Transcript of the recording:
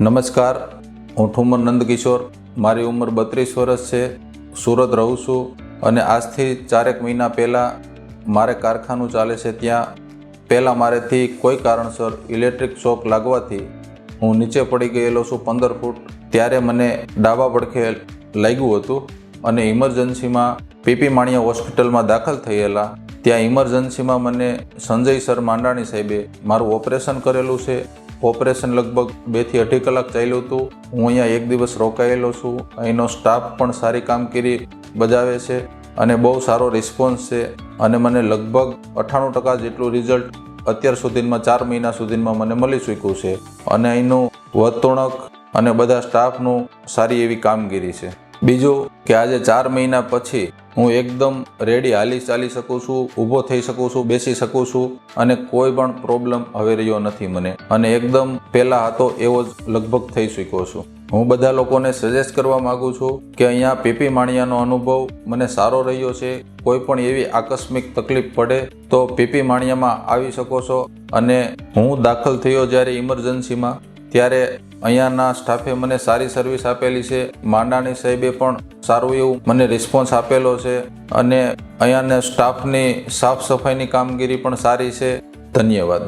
નમસ્કાર, હું ઠુમર નંદકિશોર. મારી ઉંમર 32 વર્ષ છે. સુરત રહું છું અને આજથી 4 મહિના પહેલાં મારે કારખાનું ચાલે છે. ત્યાં પહેલાં મારેથી કોઈ કારણસર ઇલેક્ટ્રિક શોક લાગવાથી હું નીચે પડી ગયેલો છું 15 ફૂટ. ત્યારે મને ડાબા પડખે લાગ્યું હતું અને ઇમરજન્સીમાં પીપી માણિયા હોસ્પિટલમાં દાખલ થયેલા. ત્યાં ઇમરજન્સીમાં મને સંજય સર માંડાણી સાહેબે મારું ઓપરેશન કરેલું છે. ઓપરેશન લગભગ 2 થી 2.5 કલાક ચાલ્યું હતું. હું અહીંયા 1 દિવસ રોકાયેલો છું. અહીંનો સ્ટાફ પણ સારી કામગીરી બજાવે છે અને બહુ સારો રિસ્પોન્સ છે અને મને લગભગ 98% જેટલું રિઝલ્ટ અત્યાર સુધીમાં 4 મહિના સુધીમાં મને મળી ચૂક્યું છે અને અહીંનું વર્તણૂક અને બધા સ્ટાફનું સારી એવી કામગીરી છે. બીજું કે આજે 4 મહિના પછી હું એકદમ રેડી હાલી ચાલી શકું છું, ઊભો થઈ શકું છું, બેસી શકું છું અને કોઈ પણ પ્રોબ્લેમ હવે રહ્યો નથી મને અને એકદમ પહેલાં હતો એવો જ લગભગ થઈ શક્યો છું. હું બધા લોકોને સજેસ્ટ કરવા માગું છું કે અહીંયા પીપી માણિયાનો અનુભવ મને સારો રહ્યો છે. કોઈ પણ એવી આકસ્મિક તકલીફ પડે તો પીપી માણિયામાં આવી શકો છો. અને હું દાખલ થયો જ્યારે ઇમરજન્સીમાં ત્યારે અહીંયાના સ્ટાફે મને સારી સર્વિસ આપેલી છે. માંડાણી સાહેબે પણ સારું એવું મને રિસ્પોન્સ આપેલો છે અને અહીંયાના સ્ટાફની સાફ સફાઈની કામગીરી પણ સારી છે. ધન્યવાદ.